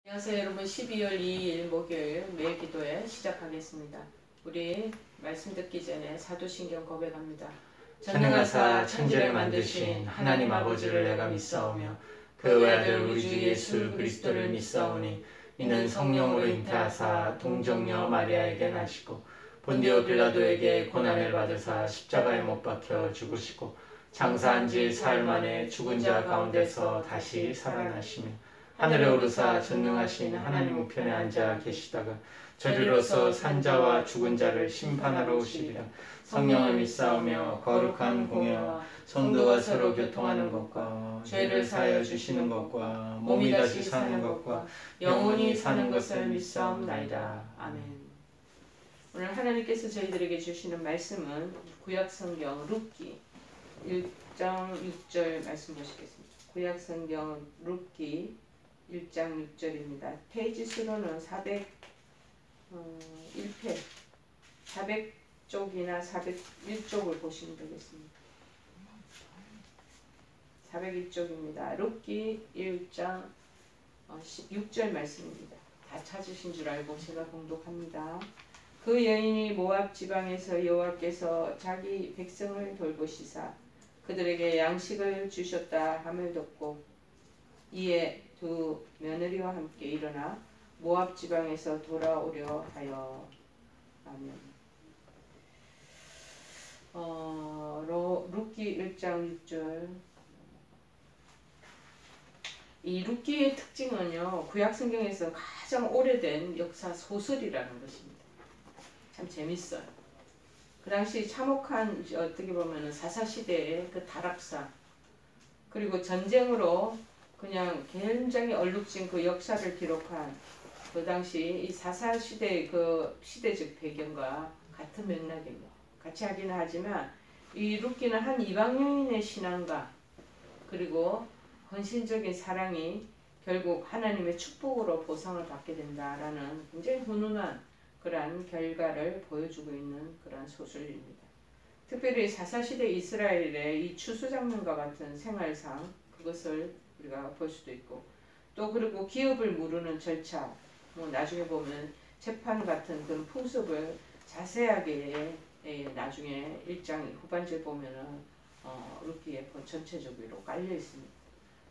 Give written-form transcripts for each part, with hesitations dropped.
안녕하세요 여러분. 12월 2일 목요일 매일 기도회 시작하겠습니다. 우리 말씀 듣기 전에 사도신경 고백합니다. 전능하사 천지를 만드신 하나님 아버지를 내가 믿사오며 그 외아들 우리 주 예수 그리스도를 믿사오니 이는 성령으로 잉태하사 동정녀 마리아에게 나시고 본디오 빌라도에게 고난을 받으사 십자가에 못 박혀 죽으시고 장사한 지 사흘 만에 죽은 자 가운데서 다시 살아나시며 하늘에 오르사 전능하신 하나님 우편에 앉아 계시다가 저리로서 산자와 죽은 자를 심판하러 오시리라. 성령을 믿사오며 거룩한 공예와 성도가 서로 교통하는 것과 죄를 사하여 주시는 것과 몸이 다시 사는 것과 영원히 사는 것을 믿사옵나이다. 아멘. 오늘 하나님께서 저희들에게 주시는 말씀은 구약성경 룻기 1장 6절 말씀 보시겠습니다. 구약성경 룻기 1장 6절입니다. 페이지 수로는 401페 400쪽이나 401쪽을 보시면 되겠습니다. 401쪽입니다. 룻기 1장 6절 말씀입니다. 다 찾으신 줄 알고 제가 봉독합니다. 그 여인이 모압 지방에서 여호와께서 자기 백성을 돌보시사 그들에게 양식을 주셨다 함을 듣고 이에 두 며느리와 함께 일어나 모압 지방에서 돌아오려 하여. 아멘. 룻기 1장 6절. 이 룻기의 특징은요, 구약성경에서 가장 오래된 역사 소설이라는 것입니다. 참 재밌어요. 그 당시 참혹한, 어떻게 보면 사사시대의 그 타락사, 그리고 전쟁으로 그냥 굉장히 얼룩진 그 역사를 기록한 그 당시 이 사사시대의 그 시대적 배경과 같은 맥락입니다. 같이 하기는 하지만 이 룻기는 한 이방 여인의 신앙과 그리고 헌신적인 사랑이 결국 하나님의 축복으로 보상을 받게 된다라는 굉장히 훈훈한 그러한 결과를 보여주고 있는 그러한 소설입니다. 특별히 사사시대 이스라엘의 이 추수 장면과 같은 생활상 그것을 우리가 볼 수도 있고, 또 그리고 기업을 무르는 절차, 뭐 나중에 보면 재판 같은 그런 풍습을 자세하게 나중에 1장 후반절 보면은 룻기에 전체적으로 깔려 있습니다.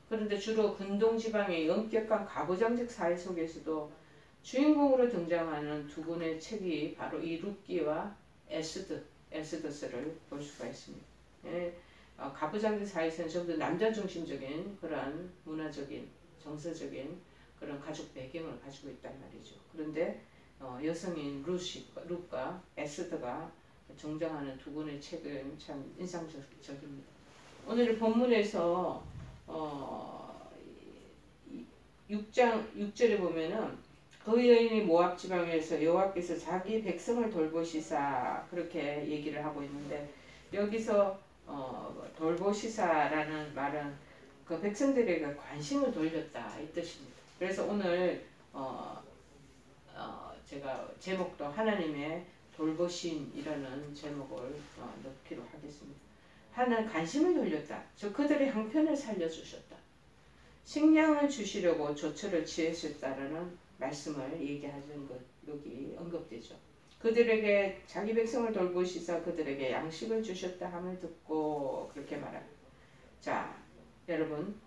그런데 주로 근동 지방의 엄격한 가부장적 사회 속에서도 주인공으로 등장하는 두 권의 책이 바로 이 룻기와 에스더스를 볼 수가 있습니다. 가부장적 사회에서는 전부 다 남자 중심적인 그런 문화적인 정서적인 그런 가족 배경을 가지고 있단 말이죠. 그런데 여성인 룻과 에스더가 등장하는 두 권의 책은 참 인상적입니다. 오늘 본문에서 6장 6절에 보면은 그 여인이 모압 지방에서 여호와께서 자기 백성을 돌보시사 그렇게 얘기를 하고 있는데, 여기서 돌보시사라는 말은 그 백성들에게 관심을 돌렸다 이 뜻입니다. 그래서 오늘 제가 제목도 하나님의 돌보심이라는 제목을 넣기로 하겠습니다. 하나님 관심을 돌렸다. 즉 그들의 형편을 살려주셨다. 식량을 주시려고 조처를 취하셨다라는 말씀을 얘기하는 것 여기 언급되죠. 그들에게 자기 백성을 돌보시사 그들에게 양식을 주셨다 함을 듣고 그렇게 말합니다. 자, 여러분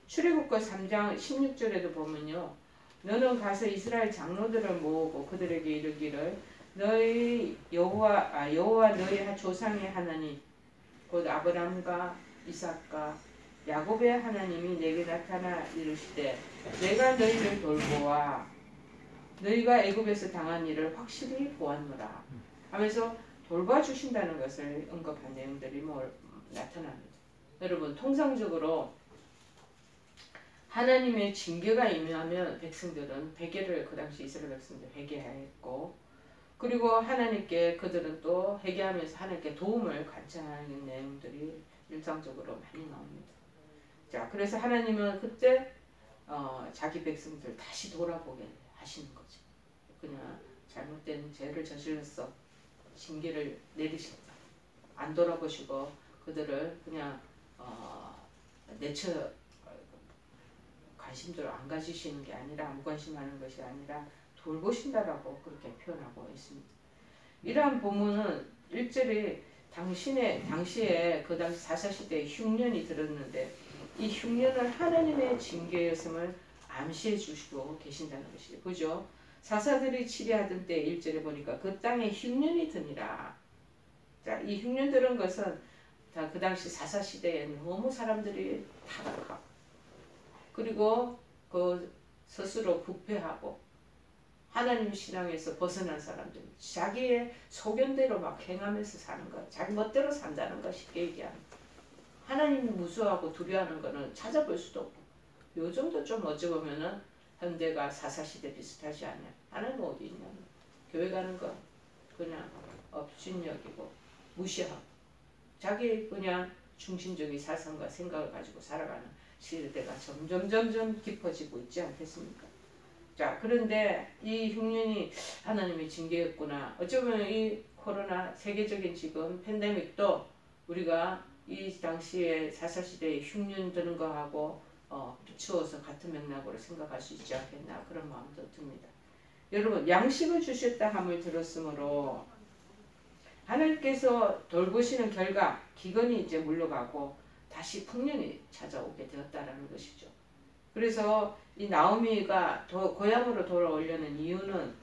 출애굽기 3장 16절에도 보면요, 너는 가서 이스라엘 장로들을 모으고 그들에게 이르기를 너희 여호와 너희 조상의 하나님 곧 아브라함과 이삭과 야곱의 하나님이 내게 나타나 이르시되 내가 너희를 돌보아 너희가 애굽에서 당한 일을 확실히 보았노라 하면서 돌봐주신다는 것을 언급한 내용들이 나타납니다. 여러분, 통상적으로 하나님의 징계가 임하면 백성들은 회개를, 그 당시 이스라엘 백성들 회개했고, 그리고 하나님께 그들은 또 회개하면서 하나님께 도움을 간청하는 내용들이 일상적으로 많이 나옵니다. 자, 그래서 하나님은 그때 자기 백성들 다시 돌아보게 하시는 거죠. 그냥 잘못된 죄를 저질렀어 징계를 내리셨다. 안 돌아보시고 그들을 그냥 내쳐 관심도 안 가지시는 게 아니라 무관심하는 것이 아니라 돌보신다라고 그렇게 표현하고 있습니다. 이러한 본문은 1절에 당시에 그 당시 사사시대에 흉년이 들었는데 이 흉년은 하나님의 징계였음을 암시해 주시고 계신다는 것이죠. 그죠? 사사들이 치리하던 때 1절에 보니까 그 땅에 흉년이 드니라. 자, 이 흉년 들은 것은 다 그 당시 사사시대에 너무 사람들이 타락하고 그리고 그 스스로 부패하고 하나님 신앙에서 벗어난 사람들, 자기의 소견대로 막 행하면서 사는 것, 자기 멋대로 산다는 것 쉽게 얘기하는 것. 하나님을 무서워하고 두려워하는 것은 찾아볼 수도 없고 요 정도 좀 어찌 보면은 현대가 사사시대 비슷하지 않냐. 하나님 어디 있냐. 교회 가는 거 그냥 업신여기고 무시하고 자기 그냥 중심적인 사상과 생각을 가지고 살아가는 시대가 점점 깊어지고 있지 않겠습니까? 자, 그런데 이 흉년이 하나님의 징계였구나. 어쩌면 이 코로나 세계적인 지금 팬데믹도 우리가 이 당시에 사사시대에 흉년 드는 거하고 비추어서 같은 맥락으로 생각할 수 있지 않겠나 그런 마음도 듭니다. 여러분 양식을 주셨다 함을 들었으므로 하나님께서 돌보시는 결과 기근이 이제 물러가고 다시 풍년이 찾아오게 되었다라는 것이죠. 그래서 이 나오미가 고향으로 돌아오려는 이유는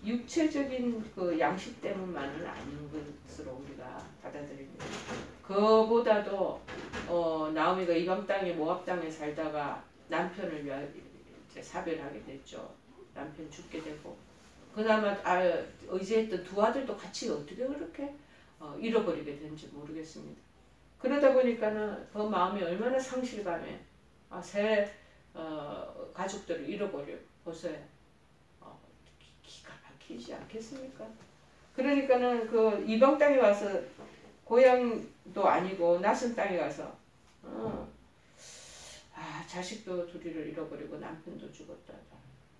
육체적인 그 양식 때문만은 아닌 것으로 우리가 받아들입니다. 그보다도 나오미가 이방 땅에 모압 땅에 살다가 남편을 이제 사별하게 됐죠. 남편 죽게 되고 그나마 의지했던 두 아들도 같이 어떻게 그렇게 잃어버리게 된지 모르겠습니다. 그러다 보니까는 그 마음이 얼마나 상실감에 새 가족들을 잃어버려 보세요. 기가 막히지 않겠습니까? 그러니까는 그 이방 땅에 와서 고향도 아니고 낯선 땅에 가서 자식도 둘이를 잃어버리고 남편도 죽었다.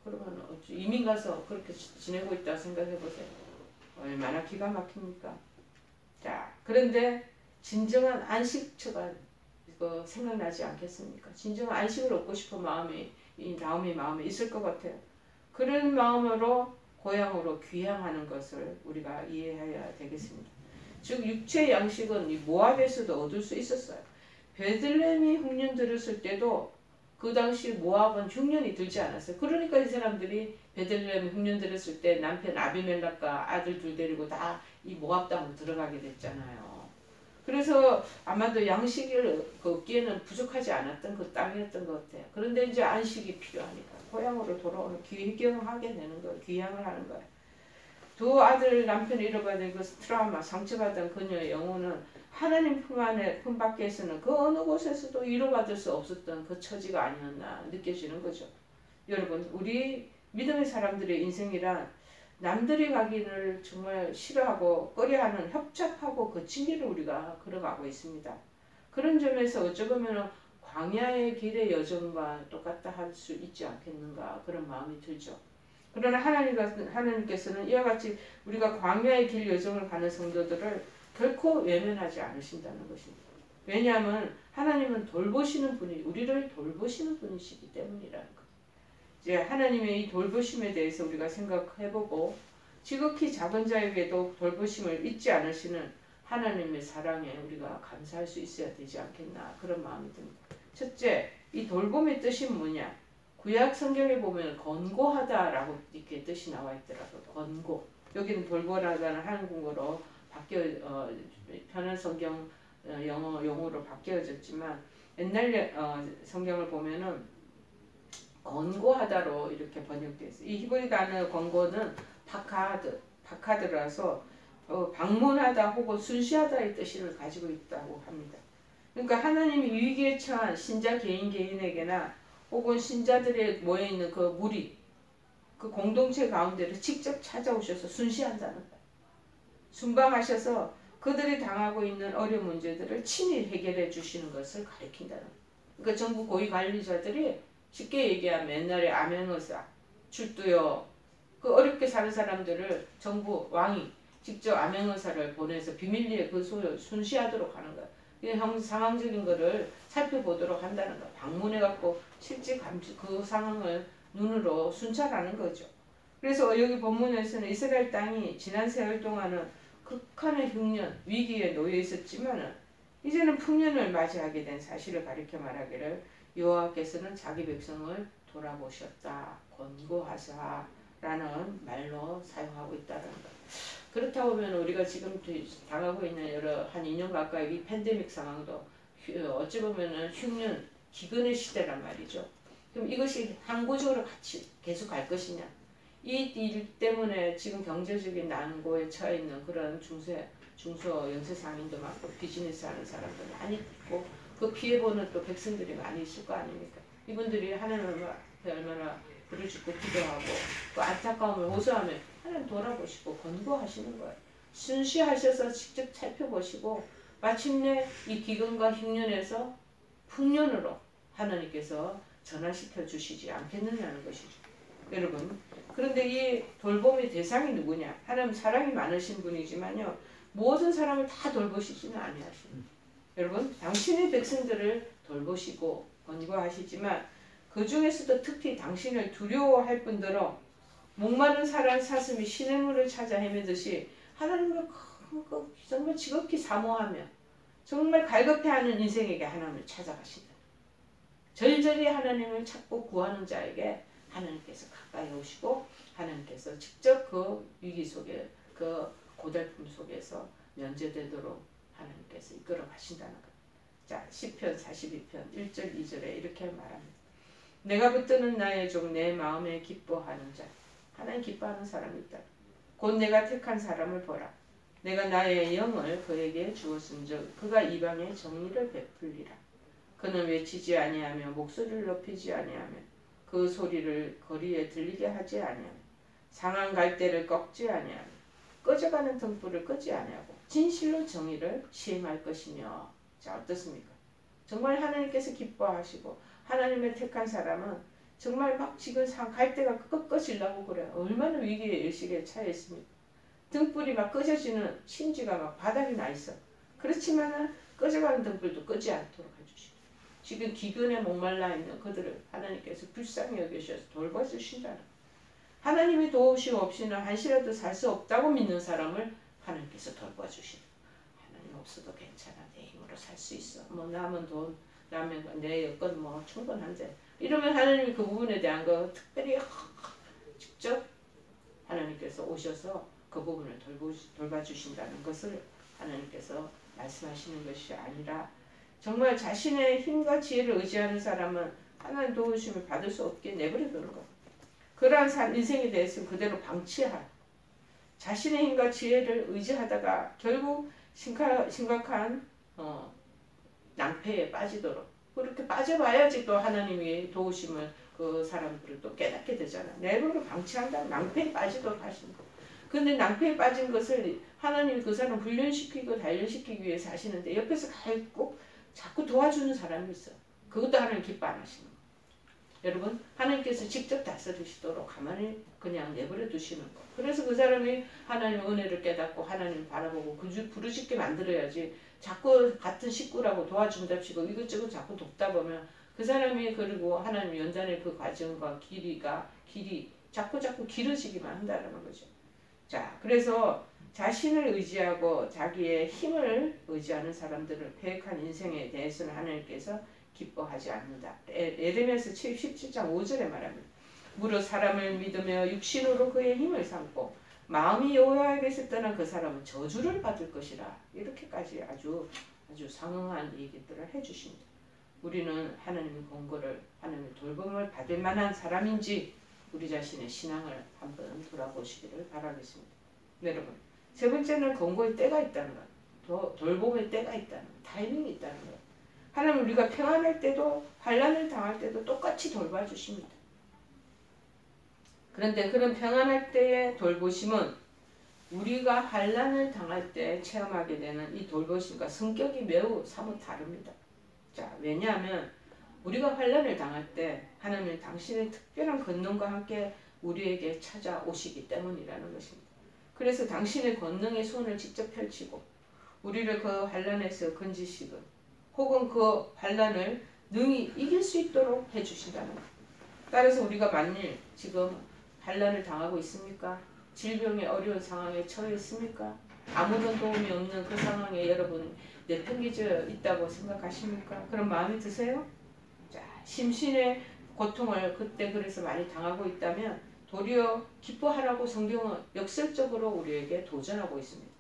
그러면 어찌 이민 가서 그렇게 지내고 있다 생각해 보세요. 얼마나 기가 막힙니까? 자, 그런데 진정한 안식처가 이거 생각나지 않겠습니까? 진정한 안식을 얻고 싶은 마음이 이 나오미 마음에 있을 것 같아요. 그런 마음으로 고향으로 귀향하는 것을 우리가 이해해야 되겠습니다. 즉 육체 양식은 이 모압에서도 얻을 수 있었어요. 베들레헴이 흉년 들었을 때도 그 당시 모압은 흉년이 들지 않았어요. 그러니까 이 사람들이 베들레헴 흉년 들었을 때 남편 아비멜렉과 아들 둘 데리고 다 이 모압 땅으로 들어가게 됐잖아요. 그래서 아마도 양식을 얻기에는 부족하지 않았던 그 땅이었던 것 같아요. 그런데 이제 안식이 필요하니까 고향으로 돌아오는 귀경하게 되는 거예요. 귀향을 하는 거예요. 두 아들 남편을 잃어버린 그 트라우마, 상처받은 그녀의 영혼은 하나님 품 밖에서는 그 어느 곳에서도 위로받을 수 없었던 그 처지가 아니었나 느껴지는 거죠. 여러분, 우리 믿음의 사람들의 인생이란 남들이 가기를 정말 싫어하고 꺼려하는 협잡하고 거친 길을 우리가 걸어가고 있습니다. 그런 점에서 어쩌면 광야의 길의 여정과 똑같다 할 수 있지 않겠는가 그런 마음이 들죠. 그러나 하나님께서는 이와 같이 우리가 광야의 길 여정을 가는 성도들을 결코 외면하지 않으신다는 것입니다. 왜냐하면 하나님은 돌보시는 분이 우리를 돌보시는 분이시기 때문이라는 것. 이제 하나님의 이 돌보심에 대해서 우리가 생각해보고 지극히 작은 자에게도 돌보심을 잊지 않으시는 하나님의 사랑에 우리가 감사할 수 있어야 되지 않겠나 그런 마음이 듭니다. 첫째, 이 돌봄의 뜻이 뭐냐? 구약 성경에 보면 권고하다라고 이렇게 뜻이 나와 있더라고요. 권고. 여기는 돌보라다는 한국어로 편한 성경 영어 용어로 바뀌어졌지만 옛날 성경을 보면은 권고하다로 이렇게 번역되어 있어요. 이 히브리 단어 권고는 파카드라서 방문하다 혹은 순시하다의 뜻을 가지고 있다고 합니다. 그러니까 하나님이 위기에 처한 신자 개인에게나 혹은 신자들의 모여있는 그 무리, 그 공동체 가운데를 직접 찾아오셔서 순시한다는 거예요. 순방하셔서 그들이 당하고 있는 어려운 문제들을 친히 해결해 주시는 것을 가리킨다는 거예요. 그러니까 정부 고위 관리자들이 쉽게 얘기하면 옛날에 암행어사, 출두요, 그 어렵게 사는 사람들을 정부 왕이 직접 암행어사를 보내서 비밀리에 그 소를 순시하도록 하는 거예요. 상황적인 거를 살펴보도록 한다는 거. 방문해갖고 실제 그 상황을 눈으로 순찰하는 거죠. 그래서 여기 본문에서는 이스라엘 땅이 지난 세월 동안은 극한의 흉년, 위기에 놓여 있었지만 이제는 풍년을 맞이하게 된 사실을 가리켜 말하기를 여호와께서는 자기 백성을 돌아보셨다, 권고하사 라는 말로 사용하고 있다는 것. 그렇다 보면 우리가 지금 당하고 있는 여러 한 2년 가까이 이 팬데믹 상황도 어찌 보면은 흉년, 기근의 시대란 말이죠. 그럼 이것이 항구적으로 같이 계속 갈 것이냐? 이 일 때문에 지금 경제적인 난고에 처해 있는 그런 중소 연쇄 상인도 많고 비즈니스 하는 사람도 많이 있고 그 피해보는 또 백성들이 많이 있을 거 아닙니까? 이분들이 하나님을 얼마나 부르짖고 기도하고 그 안타까움을 호소하며 하나님 돌아보시고 권고하시는 거예요. 순시하셔서 직접 살펴보시고 마침내 이 기근과 흉년에서 풍년으로 하나님께서 전환시켜 주시지 않겠느냐는 것이죠. 여러분, 그런데 이 돌봄의 대상이 누구냐? 하나님 사랑이 많으신 분이지만요, 모든 사람을 다 돌보시지는 아니하십니다. 여러분, 당신의 백성들을 돌보시고 권고하시지만 그 중에서도 특히 당신을 두려워할 뿐더러 목마른 사슴이 시냇물을 찾아 헤매듯이 하나님을 정말 지극히 사모하며 정말 갈급해하는 인생에게 하나님을 찾아가신다. 절절히 하나님을 찾고 구하는 자에게 하나님께서 가까이 오시고 하나님께서 직접 그 위기 속에 그 고달픔 속에서 면제되도록 하나님께서 이끌어 가신다는 것. 자, 시편 42편 1절 2절에 이렇게 말합니다. 내가 붙드는 나의 종 내 마음에 기뻐하는 자. 하나님 기뻐하는 사람이 있다. 곧 내가 택한 사람을 보라. 내가 나의 영을 그에게 주었은즉 그가 이방에 정의를 베풀리라. 그는 외치지 아니하며 목소리를 높이지 아니하며 그 소리를 거리에 들리게 하지 아니하며 상한 갈대를 꺾지 아니하며 꺼져가는 등불을 끄지 아니하고 진실로 정의를 시행할 것이며. 자, 어떻습니까? 정말 하나님께서 기뻐하시고 하나님의 택한 사람은 정말 막 지금 갈대가 꺼지려고 그래. 얼마나 위기에 일식에 처해 있습니까? 등불이 막 꺼져지는 심지가 막 바닥이 나 있어. 그렇지만은 꺼져가는 등불도 끄지 않도록 해주시고 지금 기근에 목말라 있는 그들을 하나님께서 불쌍히 여기셔서 돌봐주신다는 거예요. 하나님의 도우심 없이는 한시라도 살 수 없다고 믿는 사람을 하나님께서 돌봐주신다. 하나님 없어도 괜찮아. 내 힘으로 살 수 있어. 뭐 남은 돈, 남은 내 여건 뭐 충분한데. 이러면 하나님이 그 부분에 대한 거 특별히 직접 하나님께서 오셔서 그 부분을 돌봐주신다는 것을 하나님께서 말씀하시는 것이 아니라 정말 자신의 힘과 지혜를 의지하는 사람은 하나님 도우심을 받을 수 없게 내버려두는 것. 그러한 인생에 대해서 그대로 방치할. 자신의 힘과 지혜를 의지하다가 결국 심각한 낭패에 빠지도록. 그렇게 빠져봐야지 또 하나님이 도우심을 그 사람들을 또 깨닫게 되잖아. 내버려 방치한다면 낭패에 빠지도록 하시는 거예요. 근데 낭패에 빠진 것을 하나님이 그 사람 훈련시키고 단련시키기 위해서 하시는데 옆에서 꼭 자꾸 도와주는 사람이 있어. 그것도 하나님 기뻐 안 하시는 거예요. 여러분, 하나님께서 직접 다스리시도록 가만히 그냥 내버려 두시는 거. 그래서 그 사람이 하나님의 은혜를 깨닫고 하나님을 바라보고 부르짖게 만들어야지. 자꾸 같은 식구라고 도와준답시고 이것저것 자꾸 돕다 보면 그 사람이 그리고 하나님 연단의 그 과정과 길이 자꾸 길어지기만 한다는 거죠. 자, 그래서 자신을 의지하고 자기의 힘을 의지하는 사람들을 패역한 인생에 대해서는 하나님께서 기뻐하지 않는다. 에레미야서 17장 5절에 말합니다. 무릇 사람을 믿으며 육신으로 그의 힘을 삼고 마음이 여호와에게서 떠난 그 사람은 저주를 받을 것이라. 이렇게까지 아주 상응한 얘기들을 해주십니다. 우리는 하나님의 권고를 하나님의 돌봄을 받을 만한 사람인지 우리 자신의 신앙을 한번 돌아보시기를 바라겠습니다. 여러분, 세 번째는 권고의 때가 있다는 것, 돌봄의 때가 있다는 것, 타이밍이 있다는 것. 하나님 우리가 평안할 때도 환난을 당할 때도 똑같이 돌봐주십니다. 그런데 그런 평안할 때의 돌보심은 우리가 환난을 당할 때 체험하게 되는 이 돌보심과 성격이 매우 사뭇 다릅니다. 자, 왜냐하면 우리가 환난을 당할 때 하나님은 당신의 특별한 권능과 함께 우리에게 찾아오시기 때문이라는 것입니다. 그래서 당신의 권능의 손을 직접 펼치고 우리를 그 환난에서 건지시고 혹은 그 환난을 능히 이길 수 있도록 해주신다는 것. 따라서 우리가 만일 지금 환난을 당하고 있습니까? 질병의 어려운 상황에 처해 있습니까? 아무런 도움이 없는 그 상황에 여러분 내팽개져 있다고 생각하십니까? 그런 마음이 드세요? 자, 심신의 고통을 그때 그래서 많이 당하고 있다면 도리어 기뻐하라고 성경은 역설적으로 우리에게 도전하고 있습니다.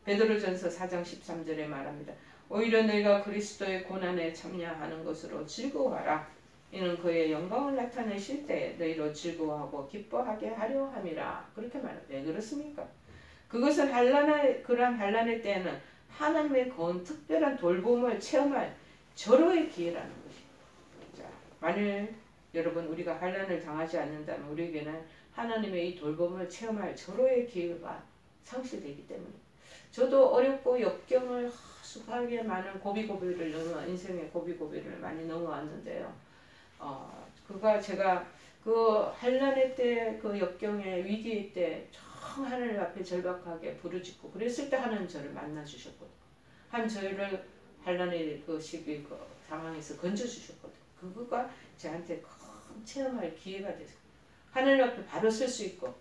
베드로전서 4장 13절에 말합니다. 오히려 너희가 그리스도의 고난에 참여하는 것으로 즐거워하라. 이는 그의 영광을 나타내실 때 너희로 즐거워하고 기뻐하게 하려 함이라. 그렇게 말합니다. 왜 그렇습니까? 그것은 그러한 환난의 때에는 하나님의 건 특별한 돌봄을 체험할 절호의 기회라는 것입니다. 자, 만일 여러분 우리가 환난을 당하지 않는다면 우리에게는 하나님의 이 돌봄을 체험할 절호의 기회가 상실되기 때문에 저도 어렵고 역경을 수많게 많은 고비고비를 인생의 고비고비를 많이 넘어왔는데요. 제가 그 환난의 때, 그 역경의 위기의 때 정 하나님 앞에 절박하게 부르짖고 그랬을 때 하나님 저를 만나 주셨거든요. 저를 환난의 그 시기 그 상황에서 건져 주셨거든요. 그거가 저한테 큰 체험할 기회가 됐어요. 하나님 앞에 바로 설 수 있고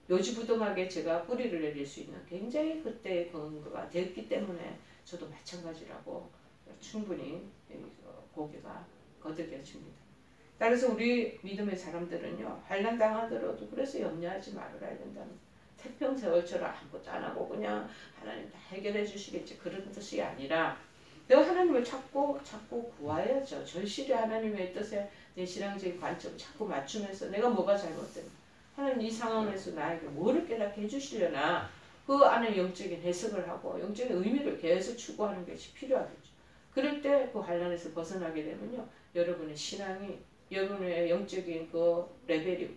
요지부동하게 제가 뿌리를 내릴 수 있는 굉장히 그때의 근거가 됐기 때문에 저도 마찬가지라고 충분히 고개가 거듭겨집니다. 따라서 우리 믿음의 사람들은요, 환난 당하더라도 그래서 염려하지 말아야 된다는, 태평세월처럼 아무것도 안 하고 그냥 하나님 다 해결해 주시겠지 그런 뜻이 아니라 내가 하나님을 자꾸 구해야죠. 절실히 하나님의 뜻에 내 신앙적인 관점을 자꾸 맞추면서 내가 뭐가 잘못됐나, 하나님 이 상황에서 나에게 뭐를 깨닫게 해주시려나, 그 안에 영적인 해석을 하고 영적인 의미를 계속 추구하는 것이 필요하겠죠. 그럴 때 그 환난에서 벗어나게 되면요, 여러분의 신앙이, 여러분의 영적인 그 레벨이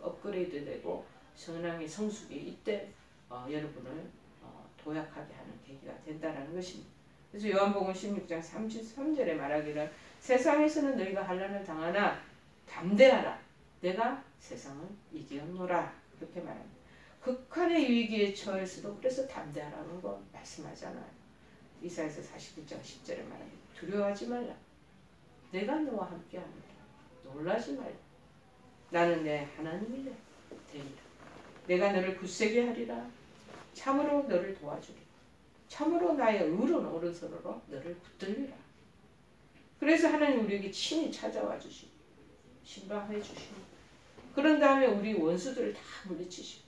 업그레이드 되고 신앙의 성숙이 이때 여러분을 도약하게 하는 계기가 된다는 것입니다. 그래서 요한복음 16장 33절에 말하기를 세상에서는 너희가 환난을 당하나 담대하라, 내가 세상을 이기었노라, 그렇게 말합니다. 극한의 위기에 처했어도 그래서 담대하라는 거 말씀하잖아요. 이사야서 41장 10절에 말합니다. 두려워하지 말라, 내가 너와 함께하노라, 놀라지 말라, 나는 내 하나님이 되리라, 내가 너를 굳세게 하리라, 참으로 너를 도와주리라, 참으로 나의 의로운 오른손으로 너를 붙들리라. 그래서 하나님 우리에게 친히 찾아와 주시고 신방해 주시고, 그런 다음에 우리 원수들을 다 물리치시고,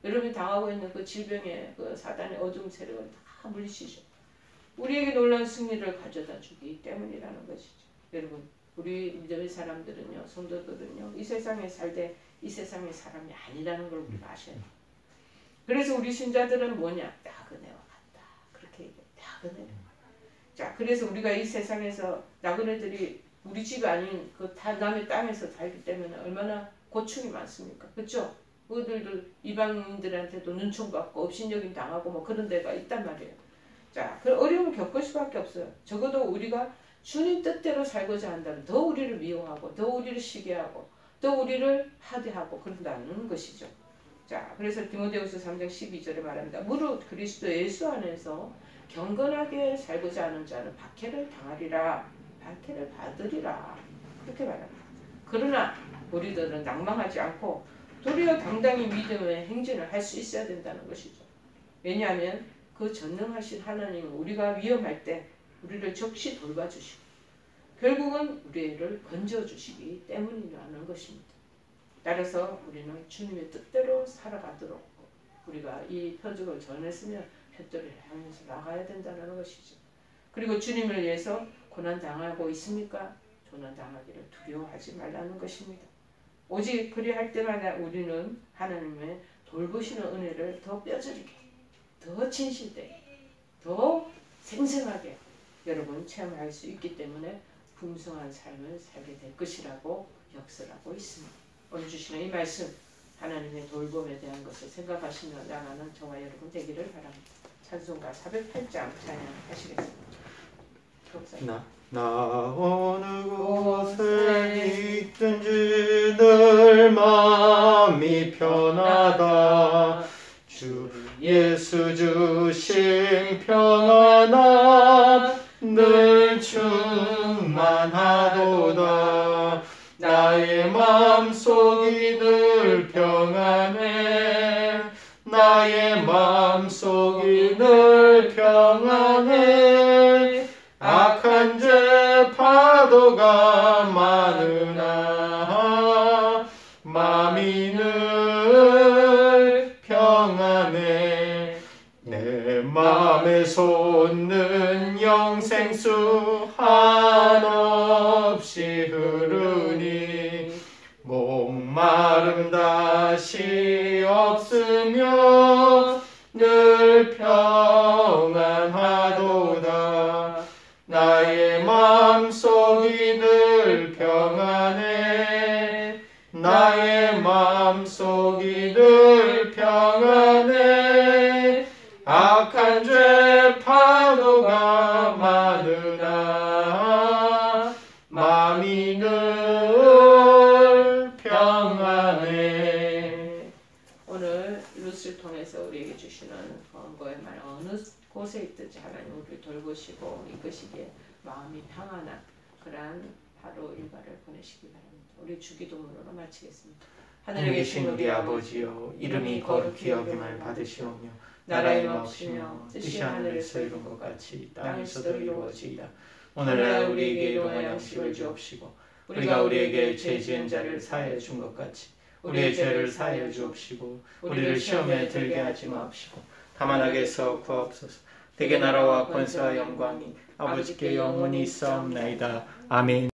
여러분이 당하고 있는 그 질병의 그 사단의 어두운 세력을 다 물리치시고 우리에게 놀라운 승리를 가져다 주기 때문이라는 것이죠. 여러분, 우리 믿음의 사람들은요, 성도들은요, 이 세상에 살되 이 세상의 사람이 아니라는 걸 우리가 아셔야 돼요. 그래서 우리 신자들은 뭐냐? 나그네와 같다, 그렇게 얘기해요. 나그네. 자, 그래서 우리가 이 세상에서 나그네들이 우리 집이 아닌 그 남의 땅에서 살기 때문에 얼마나 고충이 많습니까? 그렇죠? 그들도 이방인들한테도 눈총받고 업신여김 당하고 뭐 그런 데가 있단 말이에요. 자, 그 어려움을 겪을 수밖에 없어요. 적어도 우리가 주님 뜻대로 살고자 한다면 더 우리를 미워하고 더 우리를 시기하고 더 우리를 하대하고 그런다는 것이죠. 자, 그래서 디모데후서 3장 12절에 말합니다. 무릇 그리스도 예수 안에서 경건하게 살고자 하는 자는 박해를 당하리라, 박해를 받으리라, 그렇게 말합니다. 그러나 우리들은 낭망하지 않고 도리어 당당히 믿음의 행진을 할 수 있어야 된다는 것이죠. 왜냐하면 그 전능하신 하나님은 우리가 위험할 때 우리를 적시 돌봐주시고 결국은 우리를 건져주시기 때문이라는 것입니다. 따라서 우리는 주님의 뜻대로 살아가도록 우리가 이 표적을 전했으면 표적을 향해서 나가야 된다는 것이죠. 그리고 주님을 위해서 고난당하고 있습니까? 고난당하기를 두려워하지 말라는 것입니다. 오직 그리할 때마다 우리는 하나님의 돌보시는 은혜를 더 뼈저리게, 더 진실되게, 더 생생하게 여러분 체험할 수 있기 때문에 풍성한 삶을 살게 될 것이라고 역설하고 있습니다. 오늘 주시는 이 말씀, 하나님의 돌봄에 대한 것을 생각하시며 나가는 저와 여러분 되기를 바랍니다. 찬송가 408장 찬양하시겠습니다. 나 어느 곳에 있든지 늘 마음이 편하다. 주 예수 주신 평안함 늘 마음속이 늘 평안해. 나의 마음속이 늘 평안해. 악한 죄 파도가 많으나 마음이 늘 평안해. 내 마음에 솟는 영생수 한없이 흐르니 목마름 다시 없으며 늘 평안하도다. 나의 마음속이 늘 평안해. 나의 마음속이 늘 평안해. 악한 죄 파도가 많으나 마음이 늘 평안해. 오늘 루스를 통해서 우리에게 주시는 권고의 말, 어느 곳에 있든지 하나님 우리를 돌보시고 이끄시기에 마음이 평안한 그러한 하루 일과를 보내시기 바랍니다. 우리 주기도문으로 마치겠습니다. 하늘에 계신 우리 아버지여, 이름이 거룩히 여김을 받으시오며 나라의 마옵시며 뜻이 하늘에서 이룬 것 같이 땅에서도 이루어지이다. 오늘날 우리에게 일용할 양식을 주옵시고 우리가 우리에게 죄 지은 자를 사하여 준 것 같이 우리의 죄를 사하여 주옵시고 우리를 시험에 들게 하지 마옵시고 다만 악에서 구하옵소서. 대개 나라와 권세와 영광이 아버지께 영원히 있사옵나이다. 아멘.